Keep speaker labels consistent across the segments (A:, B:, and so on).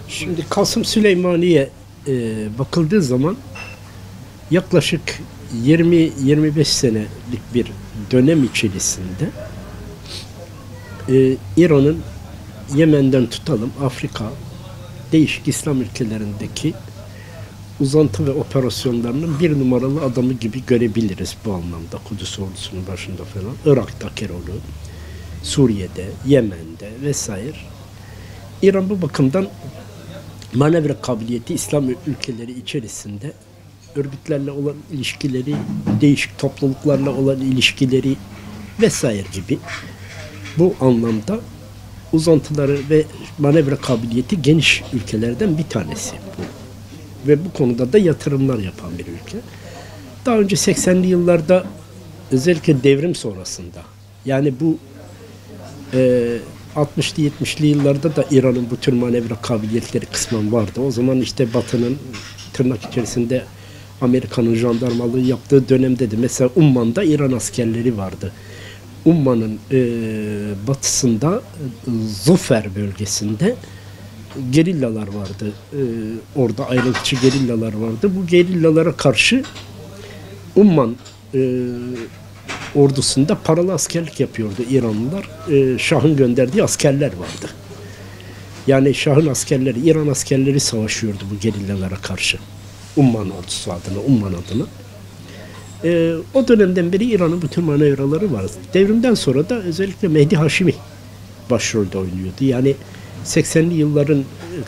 A: Şimdi Kasım Süleymaniye bakıldığı zaman yaklaşık 20-25 senelik bir dönem içerisinde İran'ın Yemen'den tutalım Afrika, değişik İslam ülkelerindeki uzantı ve operasyonlarının bir numaralı adamı gibi görebiliriz bu anlamda. Kudüs ordusunun başında falan, Irak'taki rolü, Suriye'de, Yemen'de vesaire. İran bu bakımdan manevra kabiliyeti İslam ülkeleri içerisinde örgütlerle olan ilişkileri, değişik topluluklarla olan ilişkileri vesaire gibi bu anlamda uzantıları ve manevra kabiliyeti geniş ülkelerden bir tanesi bu. Ve bu konuda da yatırımlar yapan bir ülke. Daha önce 80'li yıllarda özellikle devrim sonrasında yani bu 60'lı 70'li yıllarda da İran'ın bu tür manevra kabiliyetleri kısmen vardı. O zaman işte Batı'nın tırnak içerisinde Amerika'nın jandarmalığı yaptığı dönemde de mesela Umman'da İran askerleri vardı. Umman'ın batısında Zufer bölgesinde gerillalar vardı. Orada ayrılıkçı gerillalar vardı. Bu gerillalara karşı Umman ordusunda paralı askerlik yapıyordu İranlılar. Şah'ın gönderdiği askerler vardı. Yani Şah'ın askerleri, İran askerleri savaşıyordu bu gerillalara karşı. Umman ordusu adına, Umman adına. O dönemden beri İran'ın bütün manevraları var. Devrimden sonra da özellikle Mehdi Haşimi başrolde oynuyordu. Yani 80'li yılların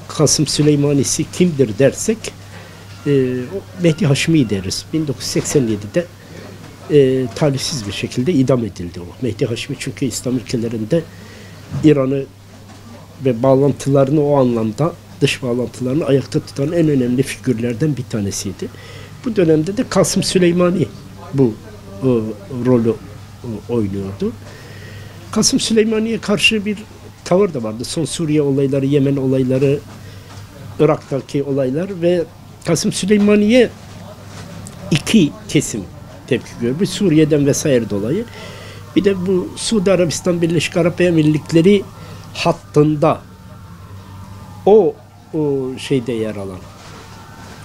A: Kasım Süleymanisi kimdir dersek Mehdi Haşimi deriz. 1987'de talihsiz bir şekilde idam edildi o. Mehdi Haşimi çünkü İslam ülkelerinde İran'ı ve bağlantılarını o anlamda dış bağlantılarını ayakta tutan en önemli figürlerden bir tanesiydi. Bu dönemde de Kasım Süleymani bu rolü oynuyordu. Kasım Süleymani'ye karşı bir tavır da vardı. Son Suriye olayları, Yemen olayları, Irak'taki olaylar ve Kasım Süleymani'ye iki kesim tepki gördü. Suriye'den vesaire dolayı. Bir de bu Suudi Arabistan Birleşik Arap Emirlikleri hattında o şeyde yer alan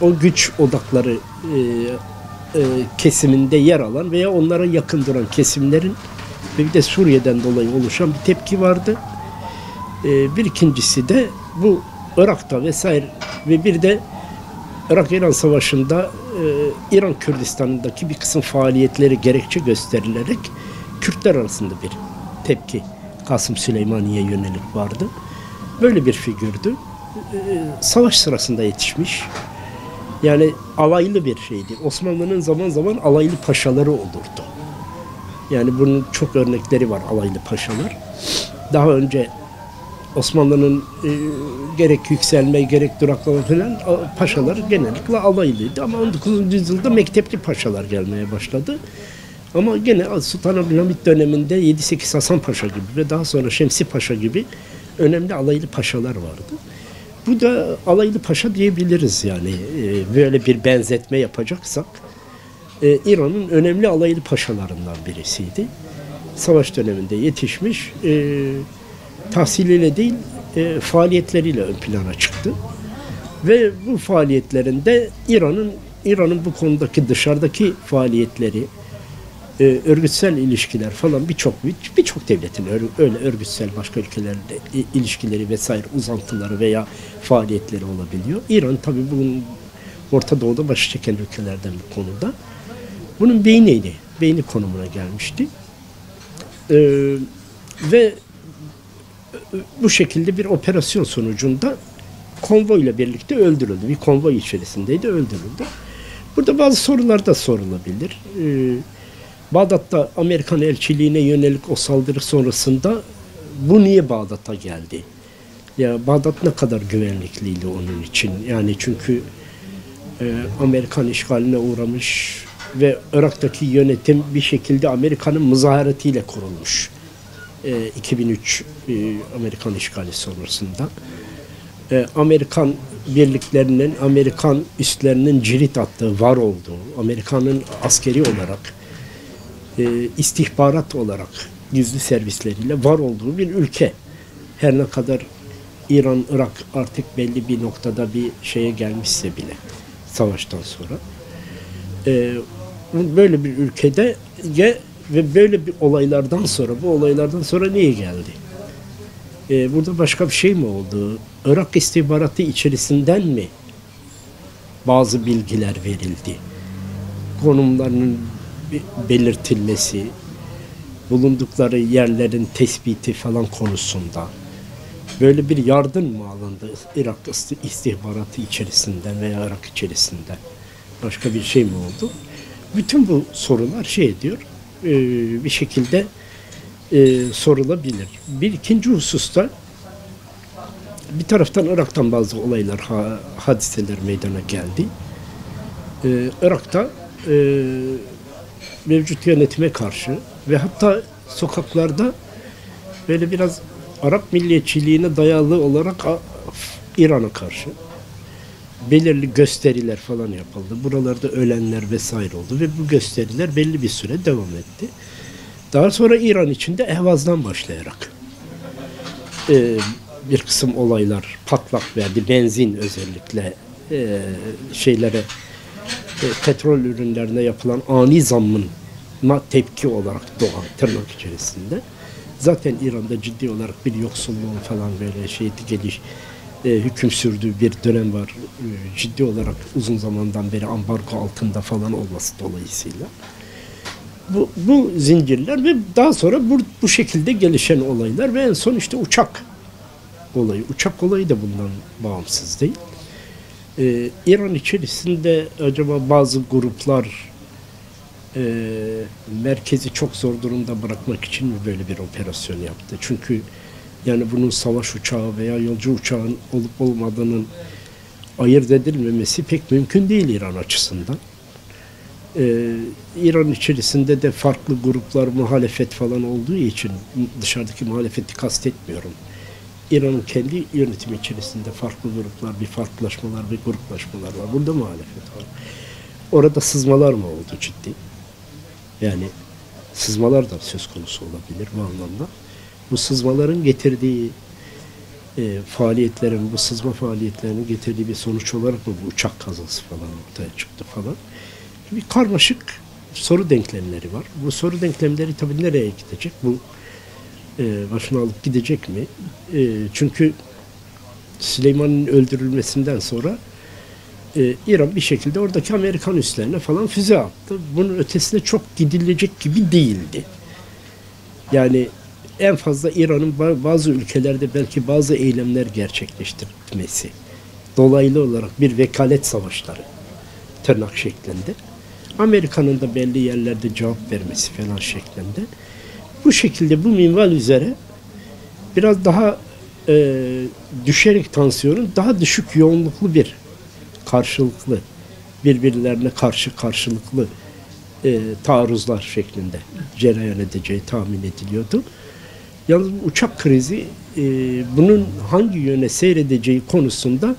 A: o güç odakları kesiminde yer alan veya onlara yakın duran kesimlerin ve bir de Suriye'den dolayı oluşan bir tepki vardı. Bir ikincisi de bu Irak'ta vesaire ve bir de Irak-İran Savaşı'nda İran Kürdistan'ındaki bir kısım faaliyetleri gerekçe gösterilerek Kürtler arasında bir tepki Kasım Süleymani'ye yönelik vardı. Böyle bir figürdü. Savaş sırasında yetişmiş. Yani alaylı bir şeydi. Osmanlı'nın zaman zaman alaylı paşaları olurdu. Yani bunun çok örnekleri var alaylı paşalar. Daha önce Osmanlı'nın gerek yükselme gerek duraklama falan paşalar genellikle alaylıydı. Ama 19. yüzyılda mektepli paşalar gelmeye başladı. Ama gene Sultan Abdülhamit döneminde 7-8 Hasan Paşa gibi ve daha sonra Şemsi Paşa gibi önemli alaylı paşalar vardı. Bu da alaylı paşa diyebiliriz yani böyle bir benzetme yapacaksak. İran'ın önemli alaylı paşalarından birisiydi. Savaş döneminde yetişmiş, tahsiliyle değil faaliyetleriyle ön plana çıktı. Ve bu faaliyetlerinde İran'ın bu konudaki dışarıdaki faaliyetleri, örgütsel ilişkiler falan birçok devletin öyle örgütsel başka ülkelerle ilişkileri vesaire uzantıları veya faaliyetleri olabiliyor. İran tabii bunun Orta Doğu'da başı çeken ülkelerden bir konuda. Bunun beyni konumuna gelmişti. Ve bu şekilde bir operasyon sonucunda konvoyla birlikte öldürüldü. Bir konvoy içerisindeydi, öldürüldü. Burada bazı sorular da sorulabilir. Bağdat'ta Amerikan elçiliğine yönelik o saldırı sonrasında bu niye Bağdat'a geldi? Ya Bağdat ne kadar güvenlikliydi onun için? Yani çünkü Amerikan işgaline uğramış ve Irak'taki yönetim bir şekilde Amerika'nın müzaharetiyle kurulmuş. 2003 Amerikan işgali sonrasında. Amerikan birliklerinin, Amerikan üslerinin cirit attığı, var olduğu, Amerika'nın askeri olarak, istihbarat olarak gizli servisleriyle var olduğu bir ülke. Her ne kadar İran-Irak artık belli bir noktada bir şeye gelmişse bile savaştan sonra böyle bir ülkede ve böyle bir olaylardan sonra bu olaylardan sonra niye geldi? Burada başka bir şey mi oldu? Irak istihbaratı içerisinden mi bazı bilgiler verildi? Konumlarının belirtilmesi, bulundukları yerlerin tespiti falan konusunda böyle bir yardım mı alındı Irak istihbaratı içerisinden veya Irak içerisinden? Başka bir şey mi oldu? Bütün bu sorular bir şekilde sorulabilir. Bir ikinci hususta bir taraftan Irak'tan bazı olaylar, hadiseler meydana geldi. Irak'ta mevcut yönetime karşı ve hatta sokaklarda böyle biraz Arap milliyetçiliğine dayalı olarak İran'a karşı belirli gösteriler falan yapıldı. Buralarda ölenler vesaire oldu ve bu gösteriler belli bir süre devam etti. Daha sonra İran içinde ehvazdan başlayarak bir kısım olaylar patlak verdi. Benzin özellikle petrol ürünlerine yapılan ani zammına tepki olarak doğan tırnak içerisinde. Zaten İran'da ciddi olarak bir yoksulluğun falan böyle hüküm sürdüğü bir dönem var. Ciddi olarak uzun zamandan beri ambargo altında falan olması dolayısıyla. Bu zincirler ve daha sonra bu şekilde gelişen olaylar ve en son işte uçak olayı. Uçak olayı da bundan bağımsız değil. İran içerisinde acaba bazı gruplar merkezi çok zor durumda bırakmak için mi böyle bir operasyon yaptı? Çünkü yani bunun savaş uçağı veya yolcu uçağın olup olmadığının ayırt edilmemesi pek mümkün değil İran açısından. İran içerisinde de farklı gruplar, muhalefet falan olduğu için dışarıdaki muhalefeti kastetmiyorum. İran'ın kendi yönetimi içerisinde farklı gruplar, bir farklılaşmalar, bir gruplaşmalar var. Burada muhalefet var. Orada sızmalar mı oldu ciddi? Yani sızmalar da söz konusu olabilir bu anlamda. Bu sızmaların getirdiği bu sızma faaliyetlerinin getirdiği bir sonuç olarak mı bu uçak kazası falan ortaya çıktı falan. Bir karmaşık soru denklemleri var. Bu soru denklemleri tabii nereye gidecek? Bu başına alıp gidecek mi? Çünkü Süleyman'ın öldürülmesinden sonra İran bir şekilde oradaki Amerikan üslerine falan füze attı. Bunun ötesine çok gidilecek gibi değildi. Yani en fazla İran'ın bazı ülkelerde belki bazı eylemler gerçekleştirmesi. Dolaylı olarak bir vekalet savaşları tırnak şeklinde. Amerika'nın da belli yerlerde cevap vermesi falan şeklinde. Bu şekilde bu minval üzere biraz daha düşerek tansiyonun daha düşük yoğunluklu bir karşılıklı birbirlerine karşılıklı taarruzlar şeklinde cereyan edeceği tahmin ediliyordu. Yalnız uçak krizi bunun hangi yöne seyredeceği konusunda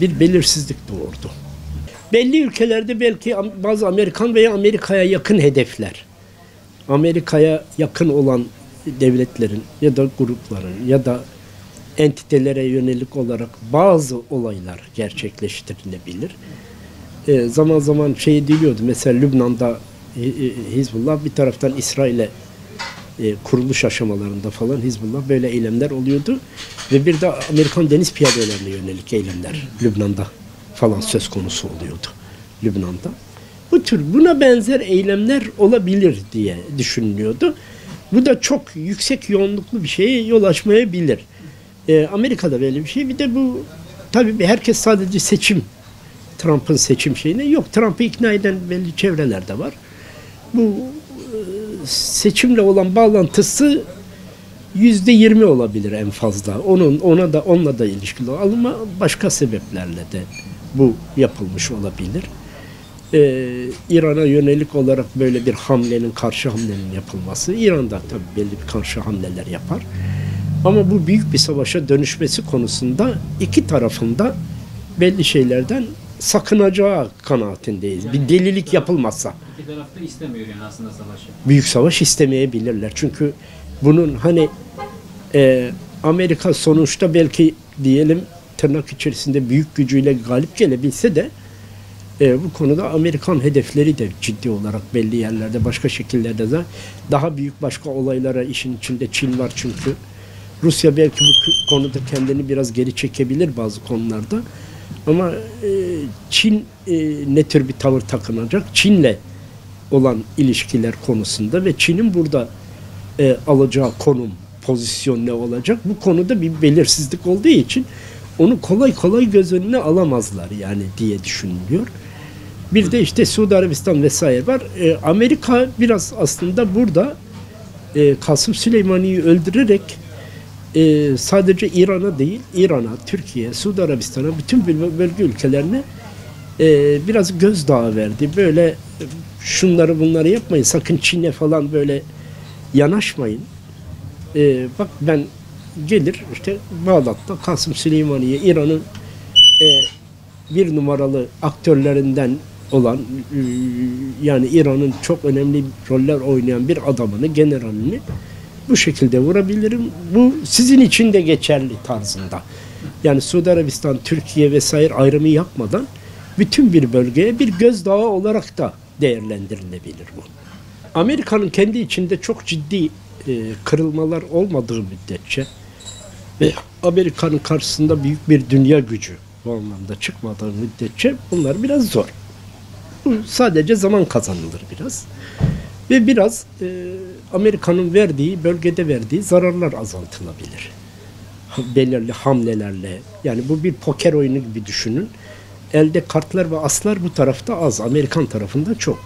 A: bir belirsizlik doğurdu. Belli ülkelerde belki bazı Amerikan veya Amerika'ya yakın hedefler, Amerika'ya yakın olan devletlerin ya da grupların ya da entitelere yönelik olarak bazı olaylar gerçekleştirilebilir. Zaman zaman diliyordu. Mesela Lübnan'da Hizbullah bir taraftan İsrail'e kuruluş aşamalarında falan Hizbullah böyle eylemler oluyordu. Ve bir de Amerikan deniz piyadelerine yönelik eylemler Lübnan'da falan söz konusu oluyordu. Lübnan'da. Buna benzer eylemler olabilir diye düşünülüyordu. Bu da çok yüksek yoğunluklu bir şeye yol açmayabilir. Amerika'da böyle bir şey. Bir de bu tabii herkes sadece Trump'ın seçim şeyine yok. Trump'ı ikna eden belli çevreler de var. Bu seçimle olan bağlantısı %20 olabilir en fazla. Onunla da ilişkili ama başka sebeplerle de bu yapılmış olabilir. İran'a yönelik olarak böyle bir karşı hamlenin yapılması. İran'da tabii belli bir karşı hamleler yapar. Ama bu büyük bir savaşa dönüşmesi konusunda iki tarafında belli şeylerden sakınacağı kanaatindeyiz. Bir delilik yapılmazsa.
B: İki taraf da istemiyor yani aslında savaşı.
A: Büyük savaş istemeyebilirler. Çünkü bunun Amerika sonuçta belki diyelim tırnak içerisinde büyük gücüyle galip gelebilse de bu konuda Amerikan hedefleri de ciddi olarak belli yerlerde, başka şekillerde de daha büyük başka olaylara işin içinde Çin var çünkü. Rusya belki bu konuda kendini biraz geri çekebilir bazı konularda. Ama Çin ne tür bir tavır takınacak? Çin'le olan ilişkiler konusunda ve Çin'in burada alacağı konum, pozisyon ne olacak? Bu konuda bir belirsizlik olduğu için onu kolay kolay göz önüne alamazlar yani diye düşünülüyor. Bir de işte Suudi Arabistan vesaire var. Amerika biraz aslında burada Kasım Süleyman'ı öldürerek sadece İran'a değil, İran'a, Türkiye, Suudi Arabistan'a, bütün bölge ülkelerine biraz gözdağı verdi. Böyle şunları bunları yapmayın, sakın Çin'e falan böyle yanaşmayın. Bak ben gelir işte Bağdat'ta Kasım Süleyman'ı İran'ın bir numaralı aktörlerinden olan yani İran'ın çok önemli roller oynayan bir adamını, generalini bu şekilde vurabilirim. Bu sizin için de geçerli tarzında. Yani Suudi Arabistan, Türkiye vesaire ayrımı yapmadan bütün bir bölgeye bir gözdağı olarak da değerlendirilebilir bu. Amerika'nın kendi içinde çok ciddi kırılmalar olmadığı müddetçe ve Amerika'nın karşısında büyük bir dünya gücü bu anlamda çıkmadığı müddetçe bunlar biraz zor. Bu sadece zaman kazanılır biraz. Ve biraz Amerika'nın bölgede verdiği zararlar azaltılabilir. Belirli hamlelerle. Yani bu bir poker oyunu gibi düşünün. Elde kartlar ve aslar bu tarafta az. Amerikan tarafında çok.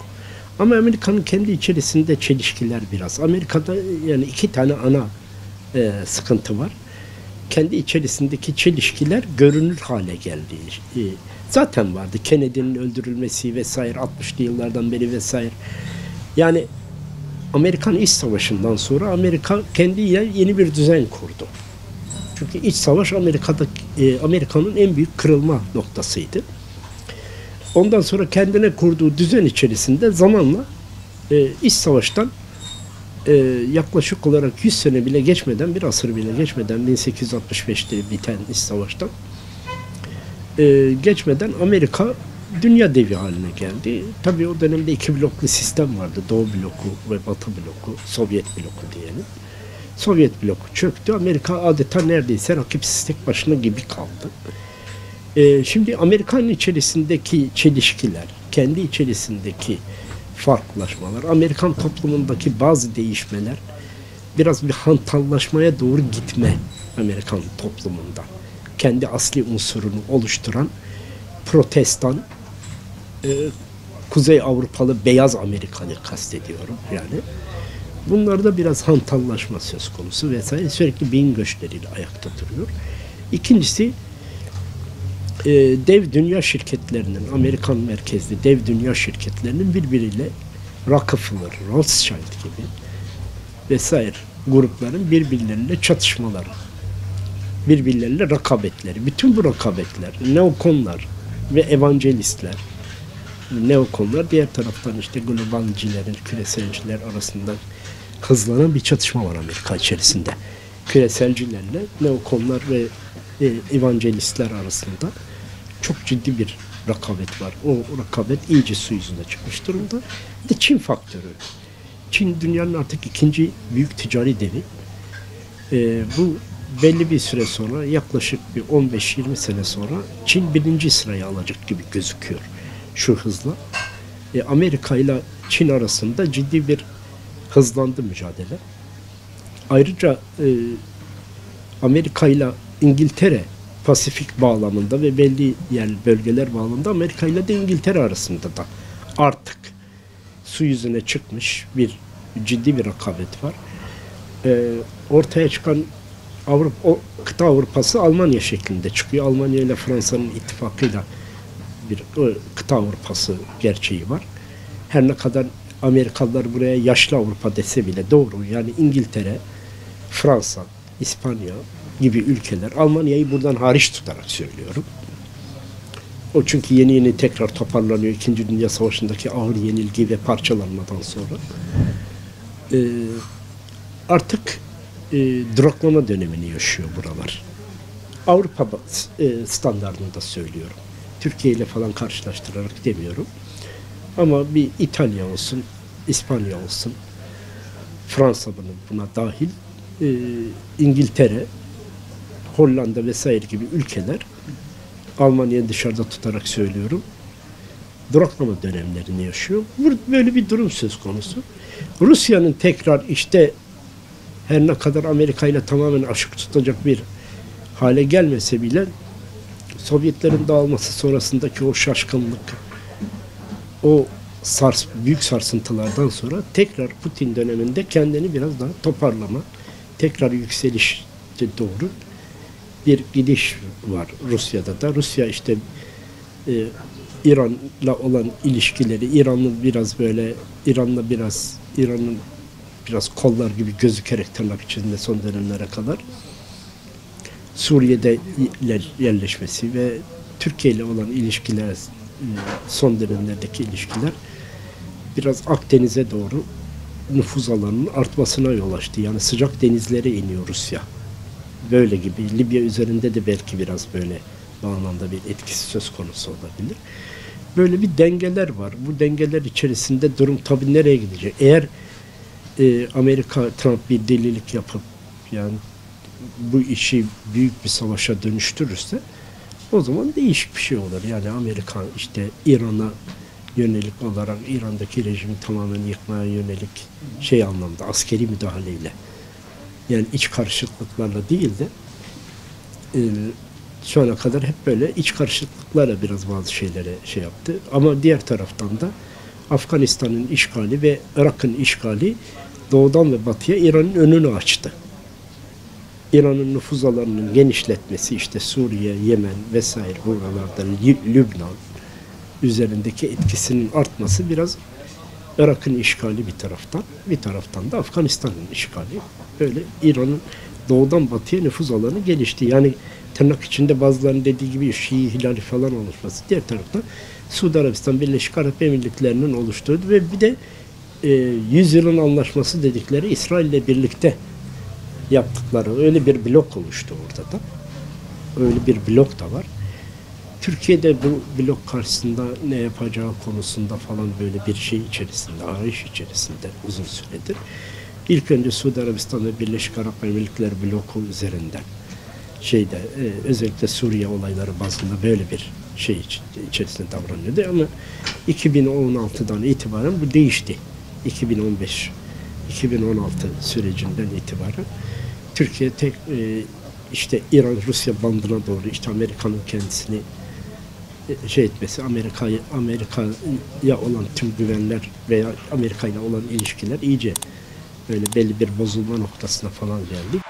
A: Ama Amerika'nın kendi içerisinde çelişkiler biraz. Amerika'da yani iki tane ana sıkıntı var. Kendi içerisindeki çelişkiler görünür hale geldi. Zaten vardı. Kennedy'nin öldürülmesi vesaire 60'lı yıllardan beri vesaire. Yani Amerikan İç Savaşı'ndan sonra Amerika kendiyle yeni bir düzen kurdu. Çünkü İç Savaş Amerika'nın en büyük kırılma noktasıydı. Ondan sonra kendine kurduğu düzen içerisinde zamanla İç Savaş'tan yaklaşık olarak 100 sene bile geçmeden, bir asır bile geçmeden 1865'te biten İç Savaş'tan geçmeden Amerika dünya devi haline geldi. Tabii o dönemde iki bloklu sistem vardı. Doğu bloku ve Batı bloku, Sovyet bloku diyelim. Sovyet bloku çöktü. Amerika adeta neredeyse rakipsiz tek başına gibi kaldı. Şimdi Amerika'nın içerisindeki çelişkiler, kendi içerisindeki farklılaşmalar, Amerikan toplumundaki bazı değişmeler, biraz bir hantallaşmaya doğru gitme Amerikan toplumunda. Kendi asli unsurunu oluşturan Protestan, Kuzey Avrupalı beyaz Amerikanı kastediyorum yani. Bunlarda biraz hantallaşma söz konusu vesaire, sürekli beyin göçleriyle ayakta duruyor. İkincisi dev dünya şirketlerinin, Amerikan merkezli dev dünya şirketlerinin birbiriyle Rockefeller, Rothschild gibi vesaire grupların birbirleriyle çatışmaları, birbirleriyle rekabetleri. Bütün bu rekabetler, neokonlar ve evangelistler, neokonlar diğer taraftan işte globalcilerin, küreselciler arasında hızlanan bir çatışma var Amerika içerisinde. Küreselcilerle neokonlar ve evangelistler arasında çok ciddi bir rekabet var. O rekabet iyice su yüzüne çıkmış durumda. Bir de Çin faktörü. Çin dünyanın artık ikinci büyük ticari devi. Bu belli bir süre sonra, yaklaşık bir 15-20 sene sonra Çin birinci sırayı alacak gibi gözüküyor şu hızla. Amerika ile Çin arasında ciddi bir hızlandı mücadele. Ayrıca Amerika ile İngiltere Pasifik bağlamında ve belli bölgeler bağlamında Amerika ile de İngiltere arasında da artık su yüzüne çıkmış bir ciddi bir rekabet var. Ortaya çıkan kıta Avrupası Almanya şeklinde çıkıyor. Almanya ile Fransa'nın ittifakıyla bir kıta Avrupası gerçeği var. Her ne kadar Amerikalılar buraya yaşlı Avrupa dese bile doğru. Yani İngiltere, Fransa, İspanya gibi ülkeler, Almanya'yı buradan hariç tutarak söylüyorum. O çünkü yeni tekrar toparlanıyor İkinci Dünya Savaşı'ndaki ağır yenilgi ve parçalanmadan sonra. Artık duraklama dönemini yaşıyor buralar. Avrupa standartında söylüyorum. Türkiye ile falan karşılaştırarak demiyorum. Ama bir İtalya olsun, İspanya olsun, Fransa buna dahil, İngiltere, Hollanda vesaire gibi ülkeler, Almanya'yı dışarıda tutarak söylüyorum, duraklama dönemlerini yaşıyor. Böyle bir durum söz konusu. Rusya'nın tekrar işte her ne kadar Amerika ile tamamen aşık tutacak bir hale gelmese bile Sovyetlerin dağılması sonrasındaki o şaşkınlık, o büyük sarsıntılardan sonra tekrar Putin döneminde kendini biraz daha toparlama, tekrar yükselişe doğru bir gidiş var Rusya'da da. Rusya işte İran'la olan ilişkileri, İran'ın biraz kollar gibi gözükerek tırnak içinde son dönemlere kadar Suriye'de yerleşmesi ve Türkiye ile olan ilişkiler, son dönemlerdeki ilişkiler biraz Akdeniz'e doğru nüfuz alanının artmasına yol açtı. Yani sıcak denizlere iniyor Rusya. Böyle gibi. Libya üzerinde de belki biraz böyle bu anlamda bir etkisi söz konusu olabilir. Böyle bir dengeler var. Bu dengeler içerisinde durum tabii nereye gidecek? Eğer Amerika, Trump bir delilik yapıp yani bu işi büyük bir savaşa dönüştürürse o zaman değişik bir şey olur. Yani Amerika işte İran'a yönelik olarak İran'daki rejimi tamamen yıkmaya yönelik anlamda askeri müdahaleyle, yani iç karışıklıklarla değil de şu ana kadar hep böyle iç karışıklıklarla biraz bazı şeylere yaptı. Ama diğer taraftan da Afganistan'ın işgali ve Irak'ın işgali doğudan ve batıya İran'ın önünü açtı. İran'ın nüfuz alanının genişletmesi, işte Suriye, Yemen vesaire buralarda, Lübnan üzerindeki etkisinin artması biraz Irak'ın işgali bir taraftan da Afganistan'ın işgali. Böyle İran'ın doğudan batıya nüfuz alanı gelişti. Yani tırnak içinde bazılarının dediği gibi Şii hilali falan oluşması. Diğer taraftan Suudi Arabistan, Birleşik Arap Emirlikleri'nin oluşturduğu ve bir de 100 yılın anlaşması dedikleri İsrail ile birlikte yaptıkları öyle bir blok oluştu orada da. Öyle bir blok da var. Türkiye'de bu blok karşısında ne yapacağı konusunda falan böyle bir arayış içerisinde uzun süredir. İlk önce Suudi Arabistan ve Birleşik Arap Emirlikleri bloku üzerinden özellikle Suriye olayları bazında böyle bir içerisinde davranıyordu ama 2016'dan itibaren bu değişti. 2016 sürecinden itibaren Türkiye işte İran-Rusya bandına doğru işte Amerika'nın kendisini etmesi, Amerika'ya olan tüm güvenler veya Amerika ile olan ilişkiler iyice böyle belli bir bozulma noktasına falan geldi.